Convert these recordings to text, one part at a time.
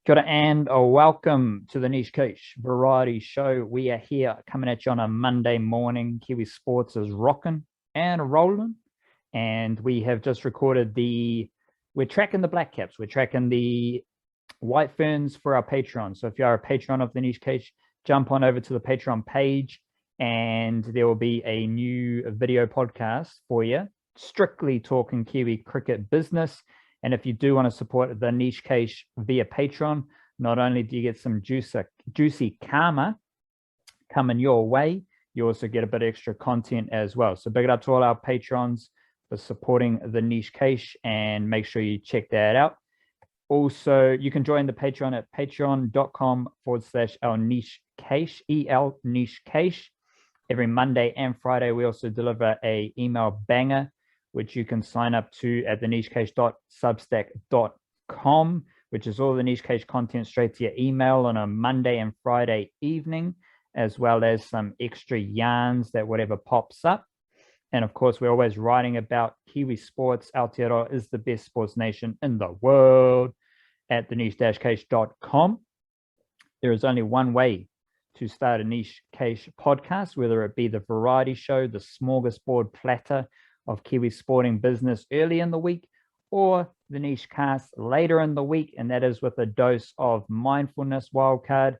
Kia ora and welcome to the Niche Quiche Variety Show. We are here coming at you on a Monday morning. Kiwi Sports is rocking and rolling. And we have just recorded we're tracking the Black Caps. We're tracking the White Ferns for our Patreon. So if you are a patron of the Niche Quiche, jump on over to the Patreon page and there will be a new video podcast for you, strictly talking Kiwi cricket business. And if you do want to support the Niche Quiche via Patreon, not only do you get some juicy karma coming your way, you also get a bit of extra content as well. So big it up to all our patrons for supporting the Niche Quiche, and make sure you check that out. Also, you can join the Patreon at patreon.com/our Niche Quiche, EL Niche Quiche. Every Monday and Friday, we also deliver a email banger, which you can sign up to at thenichequiche.substack.com, which is all the Niche Quiche content straight to your email on a Monday and Friday evening, as well as some extra yarns that whatever pops up. And of course, we're always writing about Kiwi sports. Aotearoa is the best sports nation in the world at theniche-quiche.com. There is only one way to start a Niche Quiche podcast, whether it be the variety show, the smorgasbord platter of Kiwi sporting business early in the week, or the Niche Cast later in the week, and that is with a dose of mindfulness wildcard.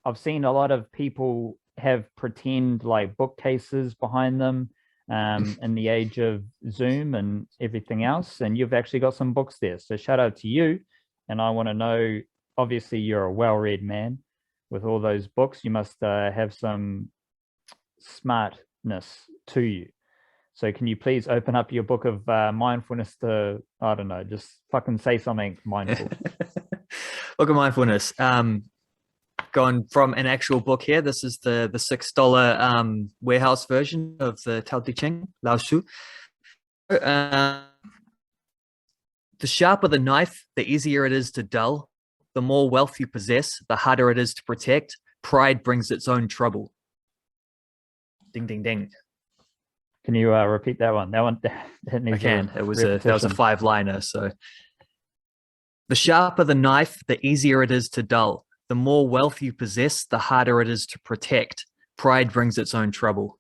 I've seen a lot of people have pretend like bookcases behind them in the age of Zoom and everything else, and you've actually got some books there. So shout out to you. And I want to know, obviously you're a well-read man. With all those books, you must have some smartness to you. So can you please open up your book of mindfulness to, I don't know, just fucking say something mindful. Book of mindfulness. Going from an actual book here. This is the $6 warehouse version of the Tao Te Ching, Lao Shu. The sharper the knife, the easier it is to dull. The more wealth you possess, the harder it is to protect. Pride brings its own trouble. Ding, ding, ding. Can you repeat that one? That needs I can. That was a 5-liner. So, the sharper the knife, the easier it is to dull. The more wealth you possess, the harder it is to protect. Pride brings its own trouble.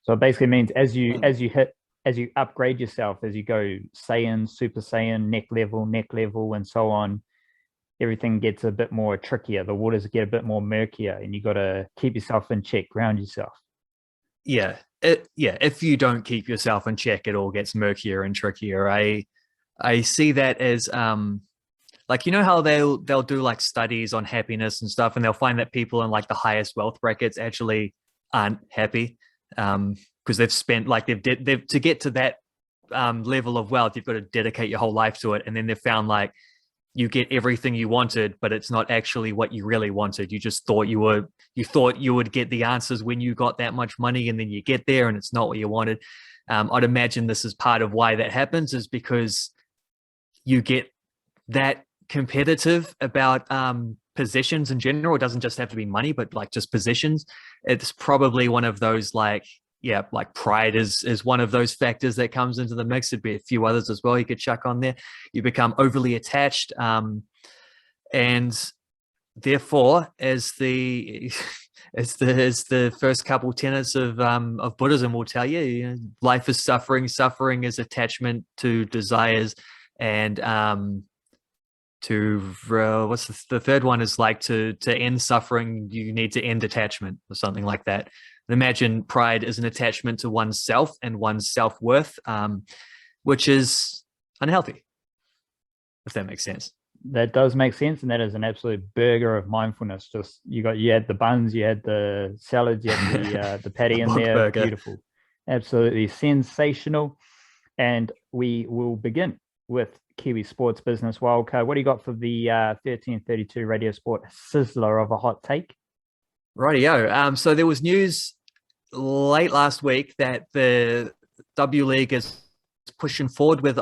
So it basically means as you upgrade yourself, as you go Saiyan, Super Saiyan, neck level, and so on, everything gets a bit more trickier. The waters get a bit more murkier, and you got to keep yourself in check, ground yourself. Yeah. If you don't keep yourself in check, it all gets murkier and trickier. I see that as like, you know how they'll do like studies on happiness and stuff, and they'll find that people in like the highest wealth brackets actually aren't happy because they've spent like they've to get to that level of wealth, you've got to dedicate your whole life to it, and then they've found like you get everything you wanted, but it's not actually what you really wanted. You just thought you would get the answers when you got that much money, and then you get there and it's not what you wanted. I'd imagine this is part of why that happens, is because you get that competitive about positions in general. It doesn't just have to be money, but like just positions. It's probably one of those like pride is one of those factors that comes into the mix. There'd be a few others as well you could chuck on there. You become overly attached, and therefore, as the first couple tenets of Buddhism will tell you, life is suffering. Suffering is attachment to desires, and what's the third one is like to end suffering, you need to end attachment or something like that. Imagine pride is an attachment to oneself and one's self-worth, which is unhealthy, if that makes sense. That does make sense, and that is an absolute burger of mindfulness. Just you had the buns, you had the salads, you had the patty in there. Burger. Beautiful, absolutely sensational. And we will begin with Kiwi Sports Business Wildcard. What do you got for the 1332 Radio Sport sizzler of a hot take? Rightio. So there was news late last week that the W League is pushing forward with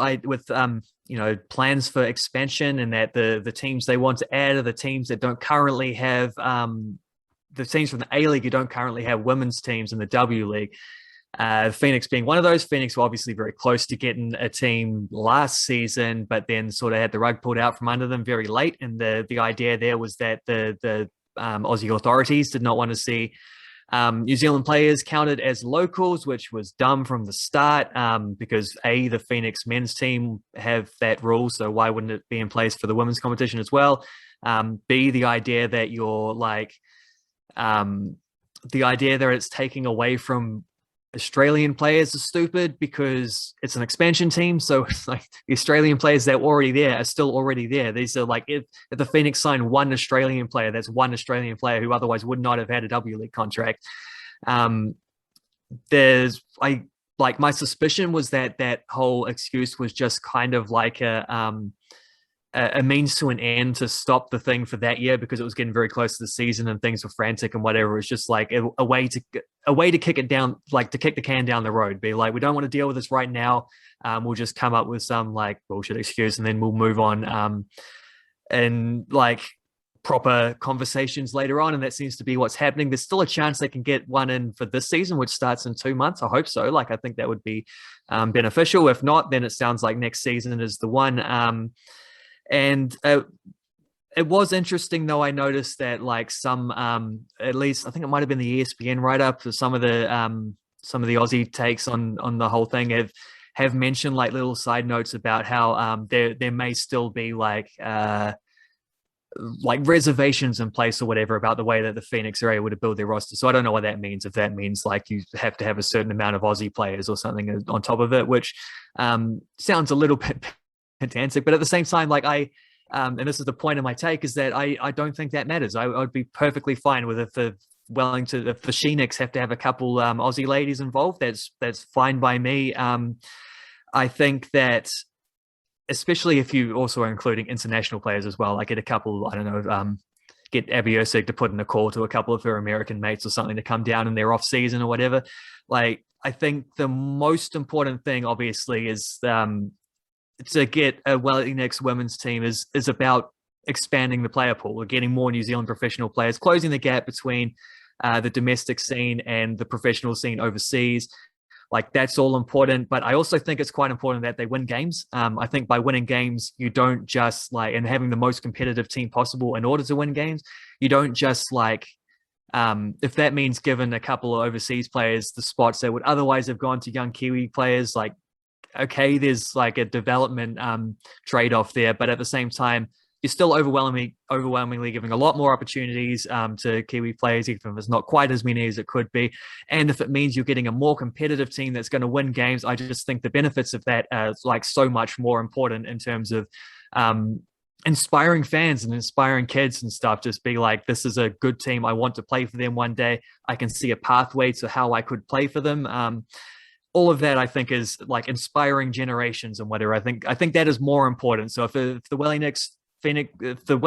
plans for expansion, and that the teams they want to add are the teams that don't currently have the teams from the A League who don't currently have women's teams in the W League. Phoenix being one of those. Phoenix were obviously very close to getting a team last season, but then sort of had the rug pulled out from under them very late. And the idea there was that the Aussie authorities did not want to see New Zealand players counted as locals, which was dumb from the start, because A, the Phoenix men's team have that rule, so why wouldn't it be in place for the women's competition as well? B, the idea that you're like, the idea that it's taking away from Australian players is stupid because it's an expansion team. So it's like the Australian players that were already there are still already there. These are like, if the Phoenix signed one Australian player, that's one Australian player who otherwise would not have had a W League contract. My suspicion was that whole excuse was just kind of like a means to an end to stop the thing for that year, because it was getting very close to the season and things were frantic and whatever. It's just like a way to kick it down, like to kick the can down the road, be like, we don't want to deal with this right now. We'll just come up with some like bullshit excuse and then we'll move on. And like proper conversations later on. And that seems to be what's happening. There's still a chance they can get one in for this season, which starts in 2 months. I hope so. Like, I think that would be beneficial. If not, then it sounds like next season is the one. And it was interesting, though. I noticed that like some, at least I think it might have been the ESPN write-up for some of the Aussie takes on the whole thing have mentioned like little side notes about how there may still be like reservations in place or whatever about the way that the Phoenix are able to build their roster. So I don't know what that means. If that means like you have to have a certain amount of Aussie players or something on top of it, which sounds a little bit pedantic, but at the same time, like and this is the point of my take, is that I don't think that matters. I would be perfectly fine with if the Phoenix have to have a couple Aussie ladies involved. That's fine by me. I think that, especially if you also are including international players as well, like get a couple, I don't know, get Abby Ursig to put in a call to a couple of her American mates or something to come down in their off season or whatever. Like, I think the most important thing, obviously, is to get a Wellington women's team is about expanding the player pool. We're getting more New Zealand professional players, closing the gap between the domestic scene and the professional scene overseas. Like, that's all important. But I also think it's quite important that they win games. I think by winning games, you don't just like, and having the most competitive team possible in order to win games, you don't just like, if that means giving a couple of overseas players the spots that would otherwise have gone to young Kiwi players, like, okay, there's like a development trade-off there, but at the same time, you're still overwhelmingly giving a lot more opportunities to Kiwi players, even if it's not quite as many as it could be. And if it means you're getting a more competitive team that's going to win games, I just think the benefits of that are like so much more important in terms of inspiring fans and inspiring kids and stuff. Just be like, this is a good team. I want to play for them one day. I can see a pathway to how I could play for them. All of that, I think, is like inspiring generations and whatever. I think that is more important. So if the Wellington Phoenix, if the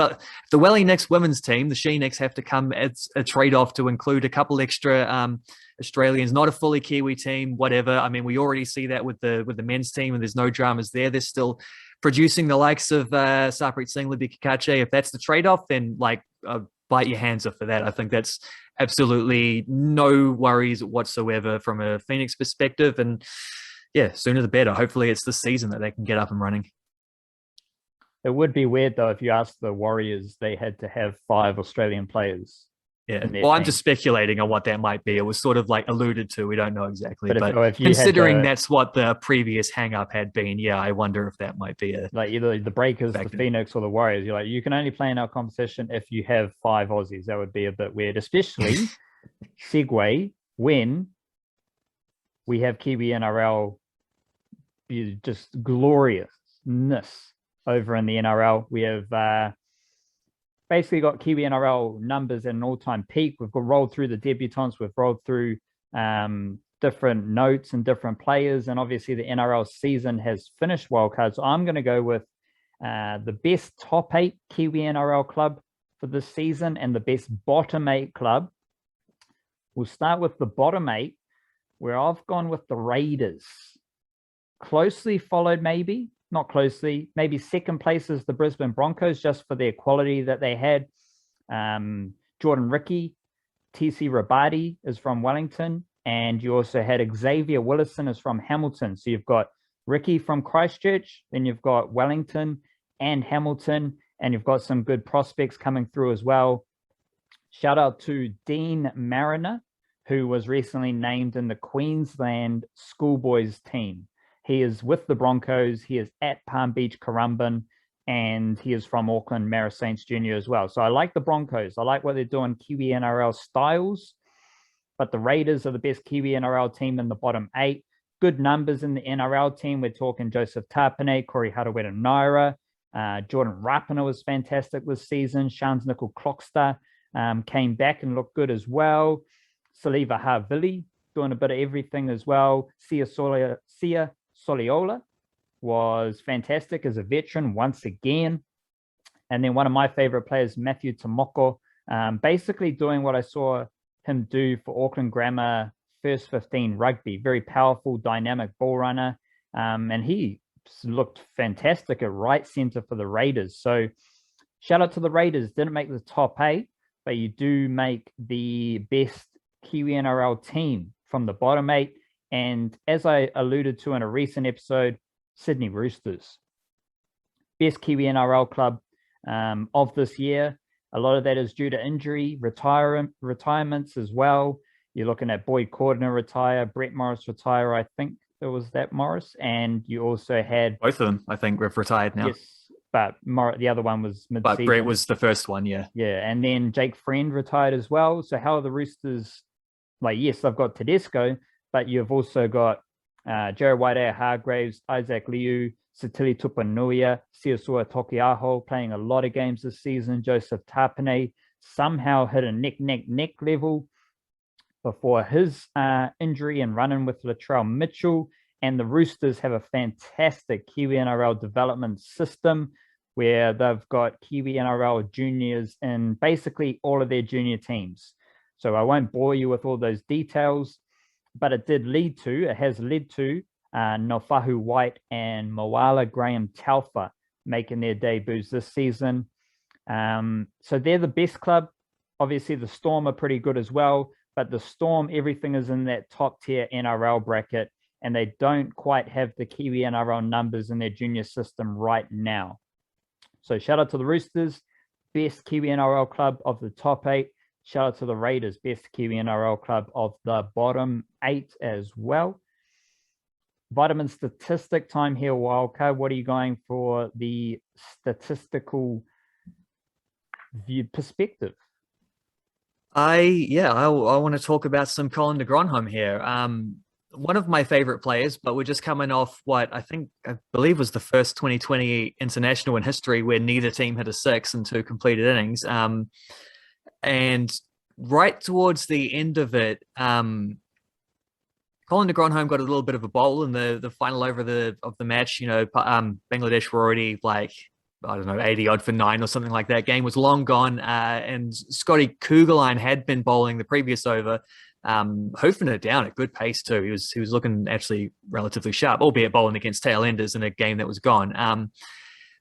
Wellington women's team, the She-Nicks, have to come as a trade-off to include a couple extra Australians, not a fully Kiwi team, whatever. I mean, we already see that with the men's team, and there's no dramas there. They're still producing the likes of Sarpreet Singh, Libby Kakache. If that's the trade-off, then like bite your hands off for that. I think that's absolutely no worries whatsoever from a Phoenix perspective. And yeah, sooner the better. Hopefully it's this season that they can get up and running. It would be weird, though, if you asked the Warriors, they had to have 5 Australian players. Yeah. Well, I'm just speculating on what that might be. It was sort of like alluded to. We don't know exactly. But if considering that's what the previous hang-up had been, yeah, I wonder if that might be like either the Breakers, the Phoenix, or the Warriors. You're like, you can only play in our competition if you have 5 Aussies. That would be a bit weird, especially segue when we have Kiwi-NRL just gloriousness over in the NRL. We have basically got Kiwi-NRL numbers at an all-time peak. We've got rolled through the debutants. We've rolled through different notes and different players. And obviously the NRL season has finished wildcard. So I'm going to go with the best top 8 Kiwi-NRL club for this season and the best bottom 8 club. We'll start with the bottom 8, where I've gone with the Raiders. Closely followed, maybe second place is the Brisbane Broncos, just for their quality that they had. Jordan Ricky, TC Rabadi is from Wellington. And you also had Xavier Willison is from Hamilton. So you've got Ricky from Christchurch, then you've got Wellington and Hamilton, and you've got some good prospects coming through as well. Shout out to Dean Mariner, who was recently named in the Queensland schoolboys team. He is with the Broncos. He is at Palm Beach Currumbin, and he is from Auckland Maris Saints Junior as well. So I like the Broncos. I like what they're doing Kiwi-NRL styles, but the Raiders are the best Kiwi-NRL team in the bottom 8. Good numbers in the NRL team. We're talking Joseph Tapine, Corey Harawira-Naera. Jordan Rapana was fantastic this season. Shans Nickel Clockster came back and looked good as well. Saliva Havili doing a bit of everything as well. Sia Soliola was fantastic as a veteran once again. And then one of my favorite players, Matthew Tomoko, basically doing what I saw him do for Auckland Grammar first 15 rugby. Very powerful, dynamic ball runner. And he looked fantastic at right centre for the Raiders. So shout out to the Raiders. Didn't make the top 8, but you do make the best Kiwi-NRL team from the bottom 8. And as I alluded to in a recent episode, Sydney Roosters, best Kiwi-NRL club of this year. A lot of that is due to injury, retirements as well. You're looking at Boyd Cordner retire, Brett Morris retire, I think it was that Morris. And you also had... Both of them, I think, have retired now. Yes, but the other one was mid-season. But Brett was the first one, yeah. Yeah, and then Jake Friend retired as well. So how are the Roosters... Like, yes, I've got Tedesco, but you've also got Jared Waidea-Hargreaves, Isaac Liu, Satili Tupanuia, Siosua Tokiaho playing a lot of games this season. Joseph Tapine somehow hit a neck level before his injury and running with Latrell Mitchell. And the Roosters have a fantastic Kiwi-NRL development system where they've got Kiwi-NRL juniors in basically all of their junior teams. So I won't bore you with all those details, but it has led to Nofahu White and Moala Graham Talfa making their debuts this season. So they're the best club. Obviously, the Storm are pretty good as well, but the Storm, everything is in that top tier NRL bracket, and they don't quite have the Kiwi-NRL numbers in their junior system right now. So shout out to the Roosters, best Kiwi-NRL club of the top 8. Shout out to the Raiders, best Kiwi-NRL club of the bottom 8 as well. Vitamin statistic time here, Wildcard. What are you going for the statistical view perspective? I want to talk about some Colin de Grandhomme here. One of my favorite players, but we're just coming off what I believe was the first 2020 international in history where neither team had a 6 and 2 completed innings. And right towards the end of it, Colin de Grandhomme got a little bit of a bowl in the final over of the match. You know, Bangladesh were already like, I don't know, 80 odd for 9 or something like that. Game was long gone, and Scotty Kugelheim had been bowling the previous over, hoofing it down at good pace too. He was looking actually relatively sharp, albeit bowling against tail enders in a game that was gone.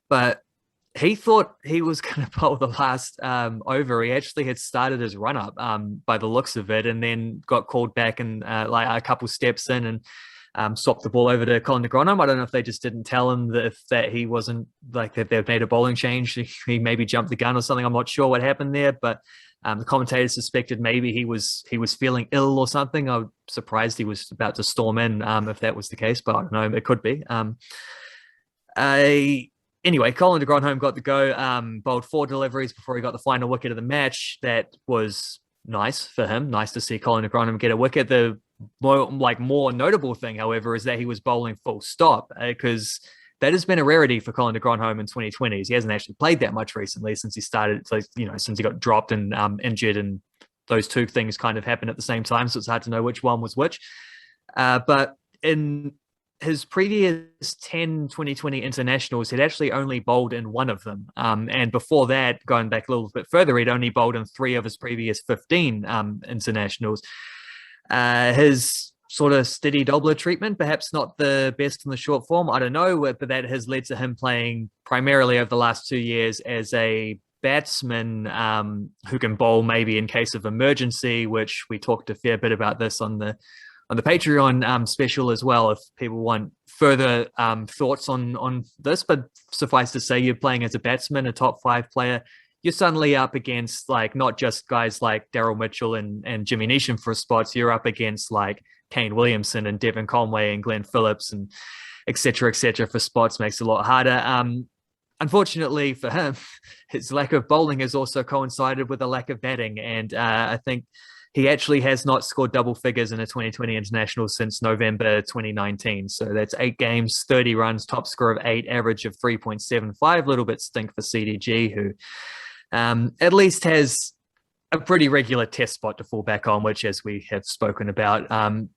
But he thought he was going to bowl the last over. He actually had started his run up by the looks of it, and then got called back and like a couple steps in and swapped the ball over to Colin de Grandhomme. I don't know if they just didn't tell him that he wasn't, like, that they've made a bowling change. He maybe jumped the gun or something. I'm not sure what happened there, but the commentators suspected maybe he was feeling ill or something. I'm surprised he was about to storm in if that was the case, but I don't know. It could be. Anyway, Colin de Grandhomme got the go, bowled 4 deliveries before he got the final wicket of the match. That was nice for him. Nice to see Colin de Grandhomme get a wicket. The more notable thing, however, is that he was bowling full stop, because that has been a rarity for Colin de Grandhomme in 2020s. He hasn't actually played that much recently since he started, since he got dropped and injured, and those two things kind of happened at the same time, so it's hard to know which one was which. But in his previous 10 2020 internationals, he'd actually only bowled in 1 of them. And before that, going back a little bit further, he'd only bowled in 3 of his previous 15 internationals. His sort of steady doubler treatment, perhaps not the best in the short form, I don't know, but that has led to him playing primarily over the last 2 years as a batsman who can bowl maybe in case of emergency, which we talked a fair bit about this on the Patreon special as well, if people want further thoughts on this. But suffice to say, you're playing as a batsman, a top 5 player. You're suddenly up against like not just guys like Daryl Mitchell and Jimmy Neesham for spots. You're up against like Kane Williamson and Devon Conway and Glenn Phillips and et cetera for spots. Makes it a lot harder. Unfortunately for him, his lack of bowling has also coincided with a lack of batting. And I think he actually has not scored double figures in a 2020 international since November 2019. So that's 8 games, 30 runs, top score of 8, average of 3.75. A little bit stink for CDG, who at least has a pretty regular test spot to fall back on, which, as we have spoken about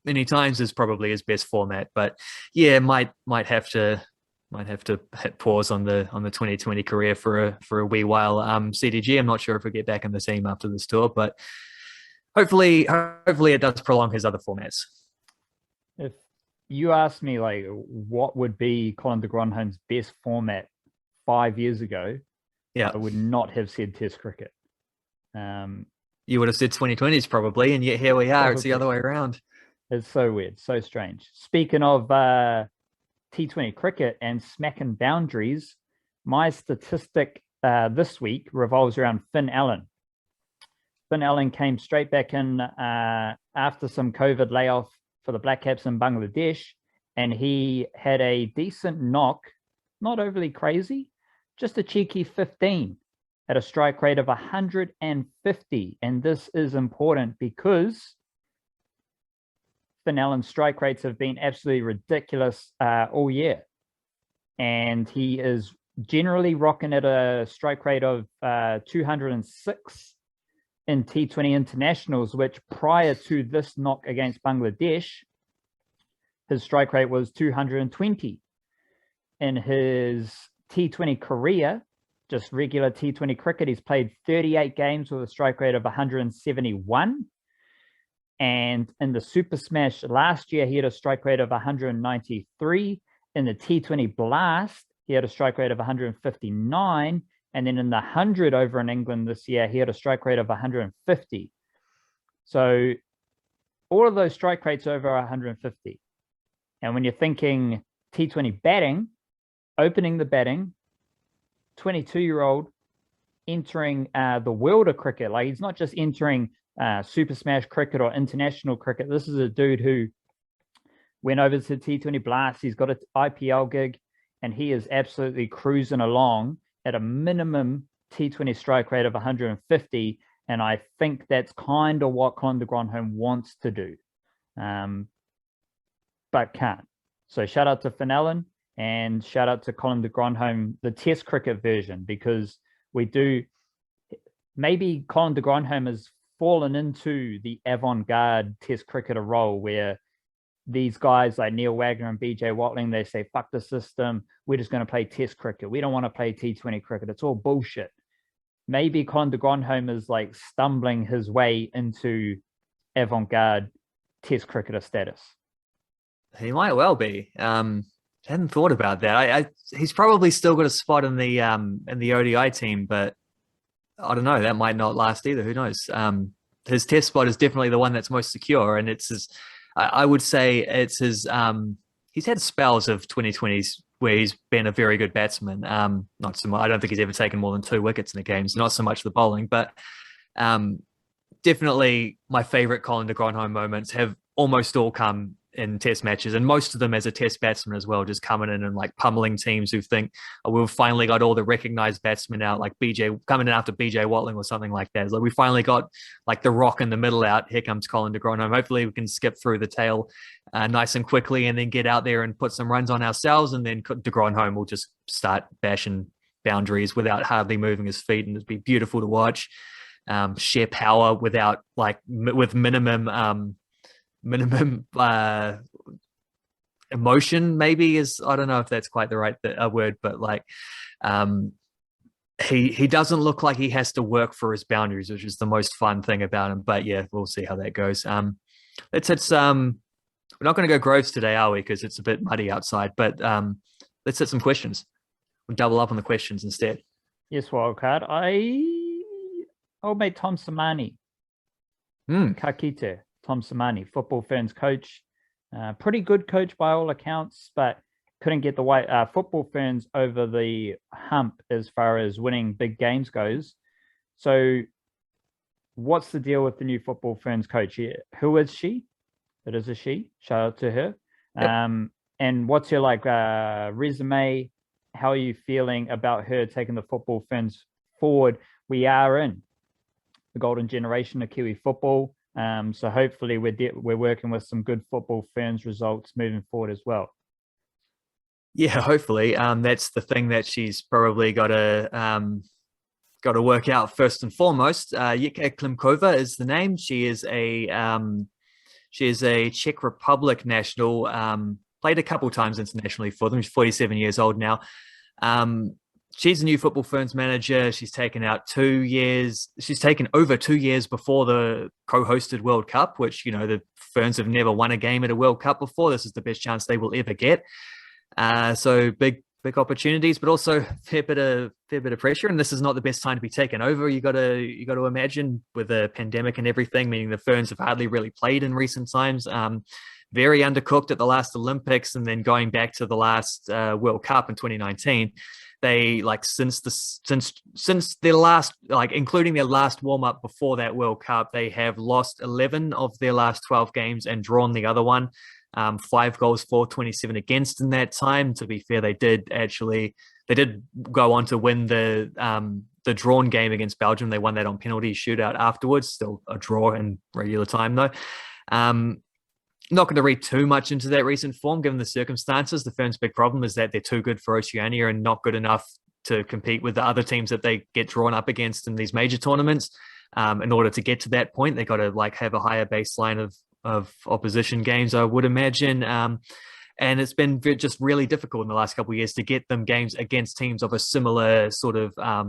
many times, is probably his best format. But yeah, might have to hit pause on the 2020 career for a wee while. CDG, I'm not sure if we'll get back in the team after this tour, but hopefully it does prolong his other formats. If you asked me like what would be Colin de Grandhomme's best format 5 years ago, I would not have said Test cricket. You would have said 2020s probably, and yet here we are. Probably. It's the other way around. It's so weird, so strange. Speaking of T20 cricket and smacking boundaries, my statistic this week revolves around Finn Allen. Finn Allen came straight back in after some COVID layoff for the Black Caps in Bangladesh, and he had a decent knock, not overly crazy, just a cheeky 15 at a strike rate of 150. And this is important because Finn Allen's strike rates have been absolutely ridiculous all year. And he is generally rocking at a strike rate of 206 in T20 internationals, which prior to this knock against Bangladesh, his strike rate was 220. In his T20 career, just regular T20 cricket, he's played 38 games with a strike rate of 171. And in the Super Smash last year, he had a strike rate of 193. In the T20 Blast, he had a strike rate of 159. And then in the 100 over in England this year, he had a strike rate of 150. So all of those strike rates over 150. And when you're thinking T20 batting, opening the batting, 22-year-old entering the world of cricket. Like, he's not just entering Super Smash cricket or international cricket. This is a dude who went over to T20 Blast. He's got an IPL gig, and he is absolutely cruising along at a minimum T20 strike rate of 150. And I think that's kind of what Colin de Grandhomme wants to do, but can't. So shout out to Finn Allen and shout out to Colin de Grandhomme, the Test cricket version, because maybe Colin de Grandhomme has fallen into the avant-garde Test cricketer role where these guys like Neil Wagner and BJ Watling, they say, fuck the system. We're just going to play Test cricket. We don't want to play T20 cricket. It's all bullshit. Maybe Colin de Grandhomme is like stumbling his way into avant-garde Test cricketer status. He might well be. Hadn't thought about that. He's probably still got a spot in the ODI team, but I don't know. That might not last either. Who knows? His Test spot is definitely the one that's most secure, and it's his. I would say it's his. He's had spells of 2020s where he's been a very good batsman. Not so much. I don't think he's ever taken more than 2 wickets in a game. So not so much the bowling, but definitely my favorite Colin de Grandhomme moments have almost all come in Test matches, and most of them as a Test batsman as well, just coming in and like pummeling teams who think, oh, we've finally got all the recognized batsmen out, like BJ coming in after BJ Watling or something like that. It's like we finally got like the rock in the middle out. Here comes Colin de Grandhomme. Hopefully we can skip through the tail nice and quickly and then get out there and put some runs on ourselves, and then de Grandhomme will just start bashing boundaries without hardly moving his feet, and it'd be beautiful to watch. Share power without with minimum emotion, maybe, is, I don't know if that's quite the right word, but like he doesn't look like he has to work for his boundaries, which is the most fun thing about him. But yeah, we'll see how that goes. Let's hit some. We're not going to go Groves today, are we? Because it's a bit muddy outside. But let's hit some questions. We'll double up on the questions instead. Yes, wildcard. Old mate Tom Samani, Kakite, Tom Samani, Football Ferns coach. Pretty good coach by all accounts, but couldn't get the Football Ferns over the hump as far as winning big games goes. So what's the deal with the new Football Ferns coach here? Who is she? It is a she. Shout out to her. Yep. And what's your resume? How are you feeling about her taking the Football Ferns forward? We are in the golden generation of Kiwi football. So hopefully we're working with some good Football Ferns results moving forward as well. Yeah, hopefully. That's the thing that she's probably got to work out first and foremost. Jika Klimkova is the name. She is a Czech Republic national. Played a couple times internationally for them. She's 47 years old now. She's a new Football Ferns manager. She's taken over 2 years before the co-hosted World Cup, which, the Ferns have never won a game at a World Cup before. This is the best chance they will ever get. So big opportunities, but also a fair bit of pressure. And this is not the best time to be taken over. You got to imagine with the pandemic and everything, meaning the Ferns have hardly really played in recent times. Very undercooked at the last Olympics, and then going back to the last World Cup in 2019, they since their last, including their last warm up before that World Cup, they have lost 11 of their last 12 games and drawn the other one. 5 goals for, 27 against in that time. To be fair, they did go on to win the drawn game against Belgium. They won that on penalty shootout afterwards. Still a draw in regular time though. Not going to read too much into that recent form, given the circumstances. The Ferns' big problem is that they're too good for Oceania and not good enough to compete with the other teams that they get drawn up against in these major tournaments. In order to get to that point, they got to have a higher baseline of opposition games, I would imagine. And it's been just really difficult in the last couple of years to get them games against teams of a similar sort of a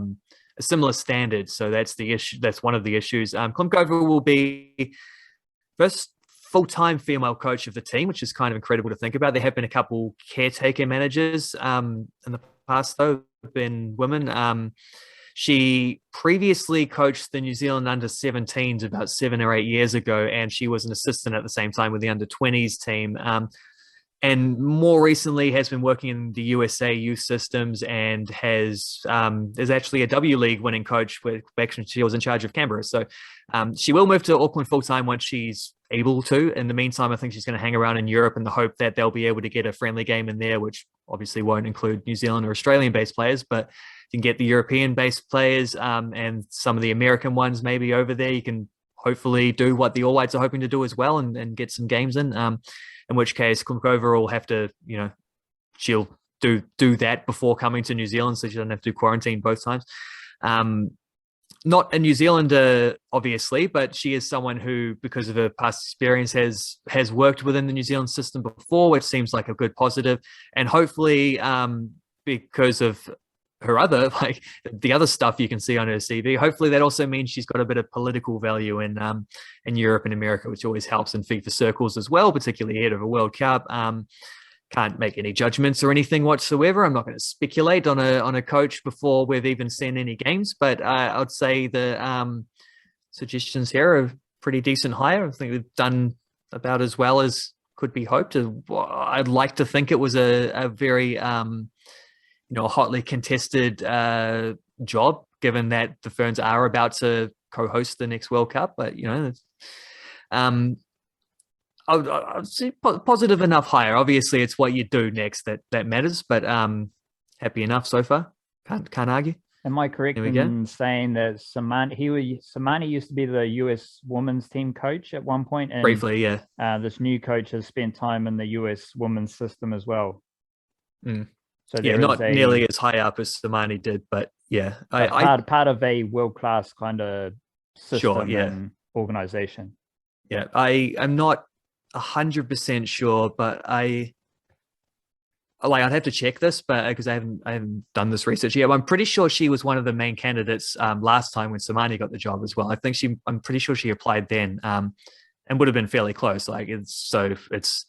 similar standard. So that's the issue. That's one of the issues. Klimkova will be first full-time female coach of the team, which is kind of incredible to think about. There have been a couple caretaker managers in the past, though, have been women. She previously coached the New Zealand under-17s about 7 or 8 years ago, and she was an assistant at the same time with the under-20s team. And more recently has been working in the USA youth systems and is actually a W League winning coach. Back when she was in charge of Canberra. So she will move to Auckland full-time once she's able to. In the meantime, I think she's going to hang around in Europe in the hope that they'll be able to get a friendly game in there, which obviously won't include New Zealand or Australian-based players, but you can get the European-based players and some of the American ones maybe over there. You can hopefully do what the All Whites are hoping to do as well and get some games in which case Klimkova will have to, she'll do that before coming to New Zealand, so she doesn't have to do quarantine both times. Not a New Zealander, obviously, but she is someone who, because of her past experience, has worked within the New Zealand system before, which seems like a good positive. And hopefully, because of her other, the other stuff you can see on her CV, hopefully that also means she's got a bit of political value in Europe and America, which always helps in FIFA circles as well, particularly ahead of a World Cup. Can't make any judgments or anything whatsoever. I'm not going to speculate on a coach before we've even seen any games, but I'd say the suggestions here are pretty decent hire. I think we've done about as well as could be hoped. I'd like to think it was a very hotly contested job, given that the Ferns are about to co-host the next World Cup. But I'd say positive enough hire. Obviously, it's what you do next that matters. But happy enough so far. Can't argue. Am I correct in saying that Samani used to be the US women's team coach at one point? And, briefly, yeah. This new coach has spent time in the US women's system as well. Mm. So yeah, not nearly as high up as Samani did, but yeah, part of a world-class kind of system and organization. Yeah, I'm not 100% sure, but I'd have to check this, but because I haven't done this research yet. I'm pretty sure she was one of the main candidates last time when Samani got the job as well. I'm pretty sure she applied then, and would have been fairly close. It's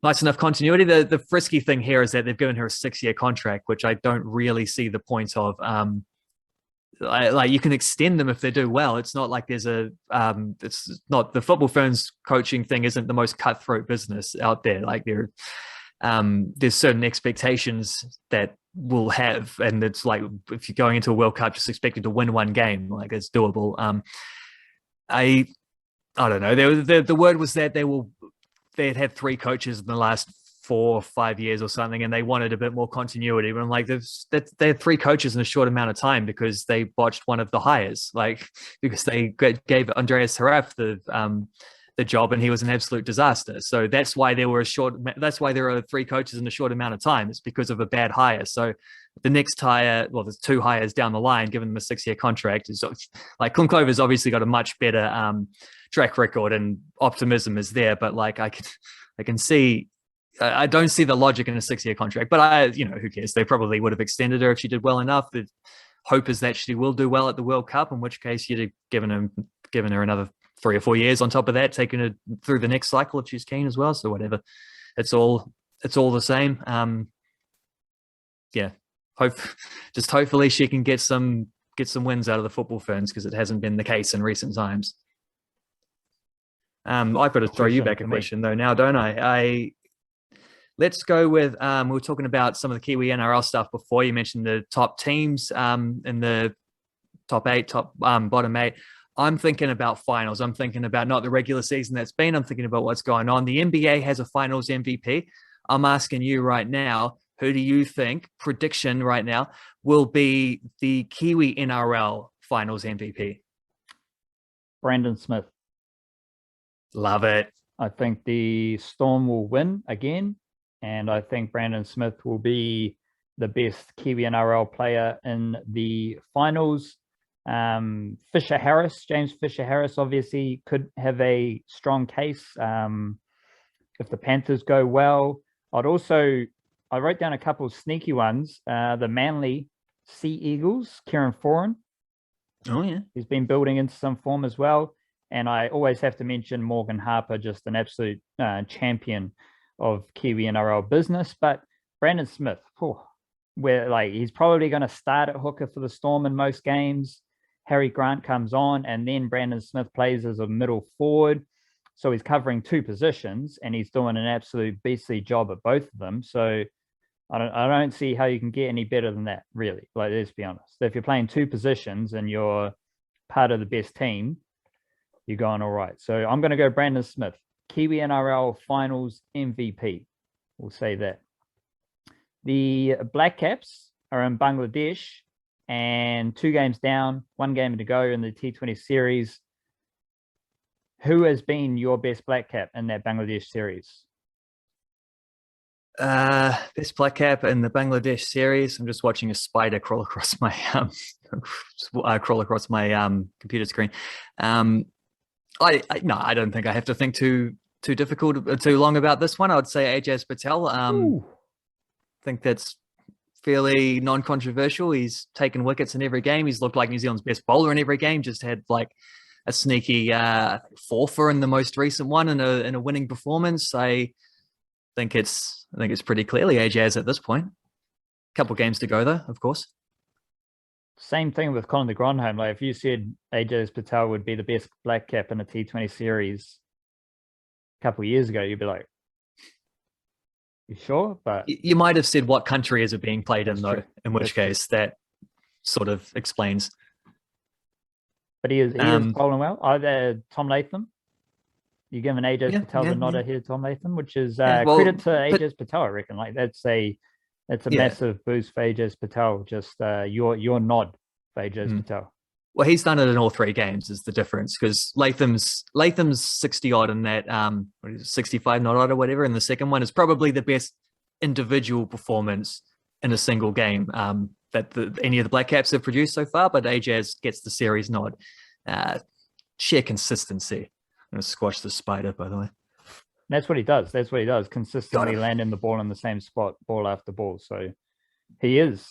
nice enough continuity. The frisky thing here is that they've given her a 6-year contract, which I don't really see the point of like you can extend them if they do well. It's not like there's it's not the football Ferns coaching thing isn't the most cutthroat business out there. Like there's certain expectations that we'll have, and it's like if you're going into a World Cup just expected to win one game, like it's doable. I don't know. The word was that they'd had 3 coaches in the last 4 or 5 years or something, and they wanted a bit more continuity. But I'm like, they had 3 coaches in a short amount of time because they botched one of the hires, like because they gave Andreas Haraf the job and he was an absolute disaster. So that's why there are 3 coaches in a short amount of time. It's because of a bad hire. So the next hire, well, there's 2 hires down the line, giving them a 6-year contract. Is like Clint Clover's obviously got a much better track record and optimism is there, but like I can see, I don't see the logic in a 6-year contract, but who cares? They probably would have extended her if she did well enough. The hope is that she will do well at the World Cup, in which case you'd have given her another 3 or 4 years on top of that, taking her through the next cycle if she's keen as well. So whatever, it's all the same. Hopefully she can get some wins out of the football Ferns, because it hasn't been the case in recent times. I've got to throw you back a question though now, don't I? Let's go with, we were talking about some of the Kiwi-NRL stuff before. You mentioned the top teams in the top 8, bottom 8. I'm thinking about finals. I'm thinking about not the regular season that's been. I'm thinking about what's going on. The NBA has a finals MVP. I'm asking you right now, who do you think, prediction right now, will be the Kiwi-NRL finals MVP? Brandon Smith. Love it. I think the Storm will win again, and I think Brandon Smith will be the best Kiwi-NRL player in the finals. James Fisher Harris obviously could have a strong case if the Panthers go well. I wrote down a couple of sneaky ones. The Manly Sea Eagles, Kieran Foran. Oh yeah, he's been building into some form as well. And I always have to mention Morgan Harper, just an absolute champion of Kiwi-NRL business. But Brandon Smith, he's probably going to start at hooker for the Storm in most games. Harry Grant comes on, and then Brandon Smith plays as a middle forward. So he's covering 2 positions, and he's doing an absolute beastly job at both of them. So I don't see how you can get any better than that, really. Like, let's be honest. If you're playing 2 positions and you're part of the best team, you're going all right. So I'm going to go Brandon Smith, Kiwi-NRL finals MVP. We'll say that. The Black Caps are in Bangladesh, and 2 games down, 1 game to go in the T20 series. Who has been your best Black Cap in that Bangladesh series? Best Black Cap in the Bangladesh series. I'm just watching a spider crawl across my computer screen. I don't think I have to think too long about this one. I would say Ajaz Patel. I think that's fairly non-controversial. He's taken wickets in every game. He's looked like New Zealand's best bowler in every game. Just had like a sneaky 4-for in the most recent one in a winning performance. I think it's pretty clearly Ajaz at this point. Couple games to go though, of course. Same thing with Colin the Grandhomme. Like, if you said Ajaz Patel would be the best Black Cap in a T20 series a couple of years ago, you'd be like, you sure? But you might have said what country is it being played in, though, true. in which case that sort of explains. But he is bowling well. Either Tom Latham. You're giving Ajaz Patel the nod ahead of Tom Latham, which is credit to Ajaz Patel, I reckon. Like, that's a massive boost for Ajaz Patel. Just your nod for Ajaz Patel. Well, he's done it in all 3 games is the difference, because Latham's 60 odd in that 65 not odd or whatever. And the second one is probably the best individual performance in a single game that any of the Black Caps have produced so far. But Ajaz gets the series nod. Sheer consistency. I'm going to squash the spider, by the way. That's what he does. Consistently landing the ball in the same spot, ball after ball. So he is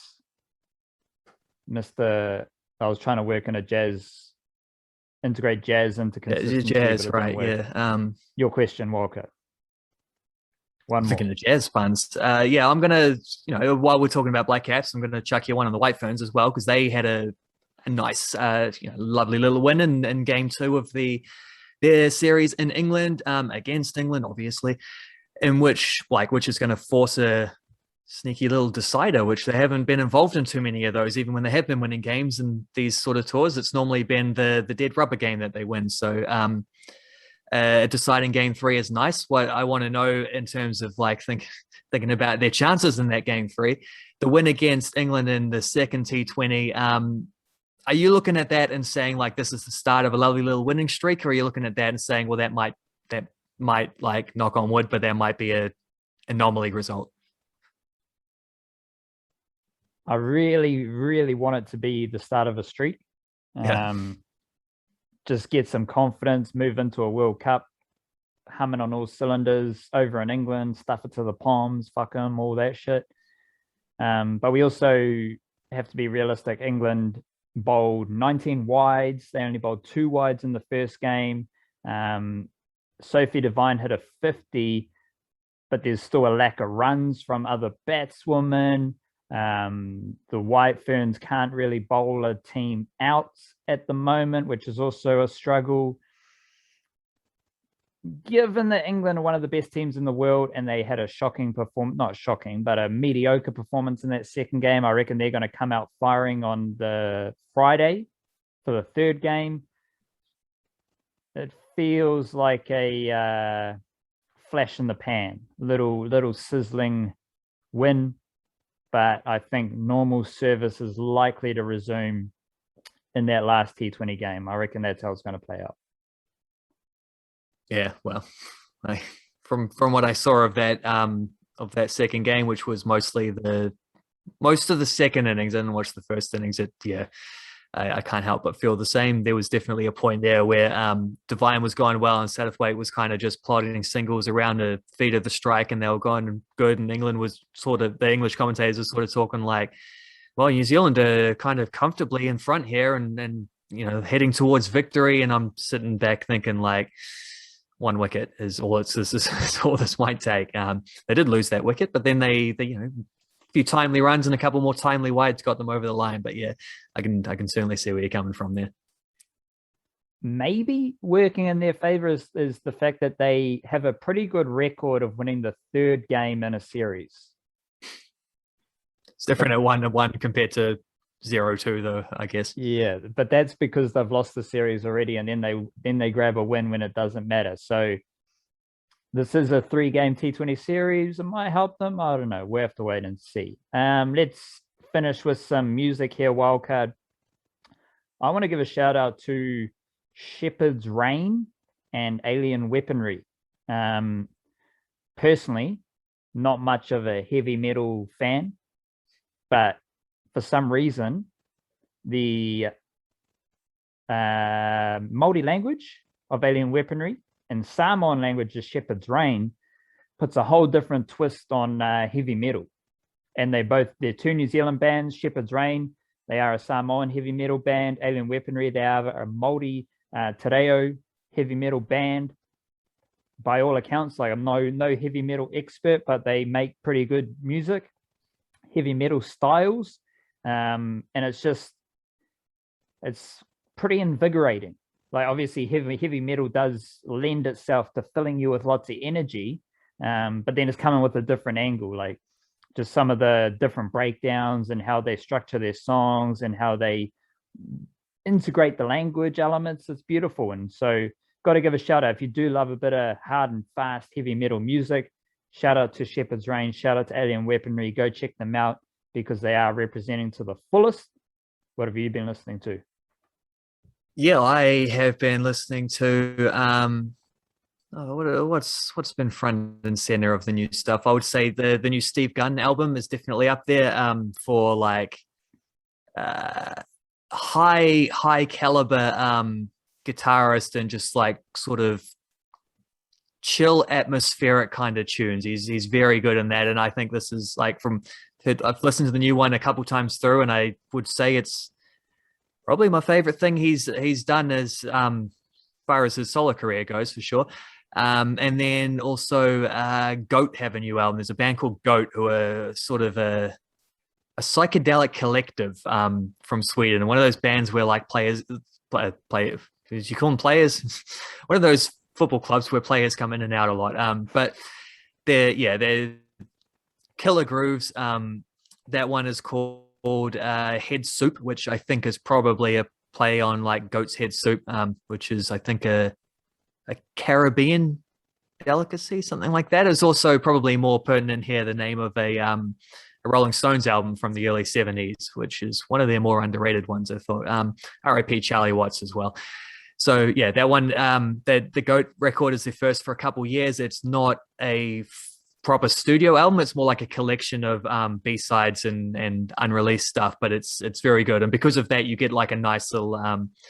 Mr. I was trying to work on integrate jazz into consistency. Jazz, right? Yeah. Your question, Walker. One Thinking more. of jazz puns. I'm gonna, while we're talking about Black Caps, I'm gonna chuck you one on the White Ferns as well, because they had a nice, lovely little win in game 2 of their series in England, against England, obviously, in which is going to force a sneaky little decider, which they haven't been involved in too many of those. Even when they have been winning games in these sort of tours, it's normally been the dead rubber game that they win. So deciding game 3 is nice. What I want to know in terms of thinking about their chances in that game 3, the win against England in the second T20, are you looking at that and saying this is the start of a lovely little winning streak, or are you looking at that and saying, well, that might knock on wood, but that might be a anomaly result? I really, really want it to be the start of a streak. Just get some confidence, move into a World Cup, humming on all cylinders over in England, stuff it to the Palms, fuck them, all that shit. But we also have to be realistic. England bowled 19 wides. They only bowled 2 wides in the first game. Sophie Devine hit a 50, but there's still a lack of runs from other batswomen. The White Ferns can't really bowl a team out at the moment, which is also a struggle. Given that England are one of the best teams in the world and they had a shocking performance, not shocking, but a mediocre performance in that second game, I reckon they're going to come out firing on the Friday for the third game. It feels like a flash in the pan, little sizzling win. But I think normal service is likely to resume in that last T20 game. I reckon that's how it's going to play out. Yeah, well, from what I saw of that second game, which was most of the second innings, I didn't watch the first innings. I can't help but feel the same. There was definitely a point there where Devine was going well and Satterthwaite was kind of just plotting singles around the feet of the strike, and they were going good. And England was the English commentators were sort of talking well, New Zealand are kind of comfortably in front here and heading towards victory. And I'm sitting back thinking 1 wicket is all all this might take. They did lose that wicket, but then they few timely runs and a couple more timely wides got them over the line. But yeah, I can certainly see where you're coming from there. Maybe working in their favor is the fact that they have a pretty good record of winning the third game in a series. It's different at 1-1 compared to 0-2 though, I guess. Yeah, but that's because they've lost the series already, and then they grab a win when it doesn't matter. So this is a 3-game T20 series. It might help them. I don't know. We have to wait and see. Let's finish with some music here, Wildcard. I want to give a shout out to Shepherd's Rain and Alien Weaponry. Personally, not much of a heavy metal fan, but for some reason, the Māori language of Alien Weaponry and Samoan language of Shepherd's Rain puts a whole different twist on heavy metal. And they're 2 New Zealand bands. Shepherd's Rain, they are a Samoan heavy metal band. Alien Weaponry, they are a Māori te reo heavy metal band. By all accounts, I'm no heavy metal expert, but they make pretty good music, heavy metal styles. And it's pretty invigorating. Obviously heavy metal does lend itself to filling you with lots of energy, but then it's coming with a different angle, just some of the different breakdowns and how they structure their songs and how they integrate the language elements. It's beautiful. And so got to give a shout out if you do love a bit of hard and fast heavy metal music. Shout out to Shepherd's Rain, shout out to Alien Weaponry. Go check them out because they are representing to the fullest. What have you been listening to? Yeah, I have been listening to what's been front and center of the new stuff. I would say the new Steve Gunn album is definitely up there for high caliber guitarist and just sort of chill atmospheric kind of tunes. He's very good in that, and I think this is I've listened to the new one a couple times through, and I would say it's probably my favorite thing he's done as far as his solo career goes, for sure. And then also Goat have a new album. There's a band called Goat who are sort of a a psychedelic collective from Sweden. One of those bands where like players play did you call them players? One of those football clubs where players come in and out a lot. But they're killer grooves. That one is called Head Soup, which I think is probably a play on like goat's head soup, which is I think a Caribbean delicacy, something like that. Is also probably more pertinent here. The name of a Rolling Stones album from the early 70s, which is one of their more underrated ones, I thought. R.I.P. Charlie Watts as well. So yeah, that one, the Goat record is their first for a couple years. It's not a proper studio album. It's more like a collection of B-sides and unreleased stuff, but it's very good. And because of that, you get like a nice little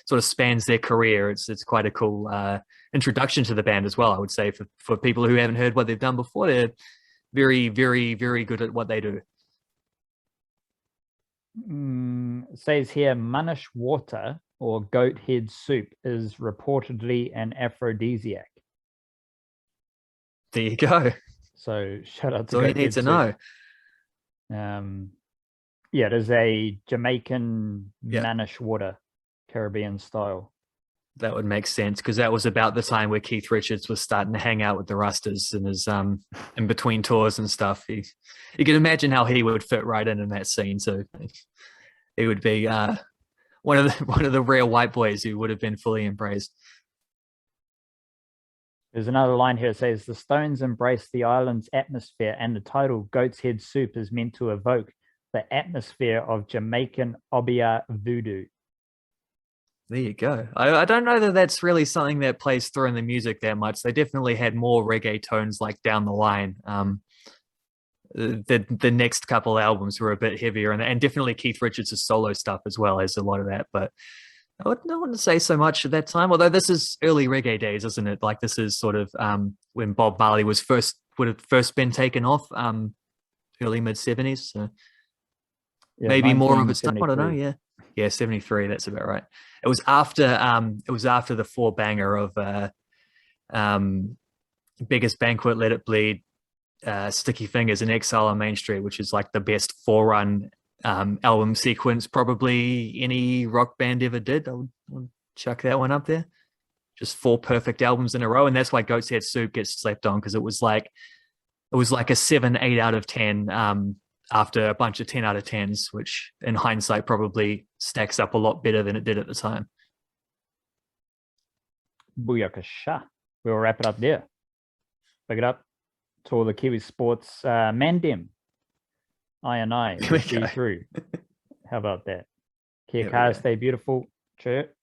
sort of spans their career. It's quite a cool introduction to the band as well, I would say, for people who haven't heard what they've done before. They're very, very, very good at what they do. It says here, Munnish water or goat head soup is reportedly an aphrodisiac. There you go. So shout out to That's all you need to know. Yeah, it is a Jamaican Munnish water, Caribbean style. That would make sense because that was about the time where Keith Richards was starting to hang out with the Rustas and his in between tours and stuff. You can imagine how he would fit right in that scene. So he would be one of the rare white boys who would have been fully embraced. There's another line here that says, the Stones embrace the island's atmosphere, and the title Goat's Head Soup is meant to evoke the atmosphere of Jamaican Obia voodoo. There you go. I don't know that that's really something that plays through in the music that much. They definitely had more reggae tones like down the line. The next couple albums were a bit heavier, and definitely Keith Richards' solo stuff as well has a lot of that. But I wouldn't say so much at that time, although this is early reggae days, isn't it? Like this is sort of when Bob Marley would have first been taken off, early mid-70s. So yeah, maybe more of its time. I don't know. Yeah, 73. That's about right. It was after the four banger of Biggest Banquet, Let It Bleed, Sticky Fingers, and Exile on Main Street, which is like the best four-run album sequence probably any rock band ever did. I would chuck that one up there. Just 4 perfect albums in a row, and that's why Goat's Head Soup gets slept on, because it was like a 7, 8 out of 10 after a bunch of 10 out of 10s, which in hindsight probably stacks up a lot better than it did at the time. Booyakasha. We'll wrap it up there. Pick it up to all the Kiwi Sports Mandem. I see through. How about that? Kia kaha, stay beautiful. Chirp.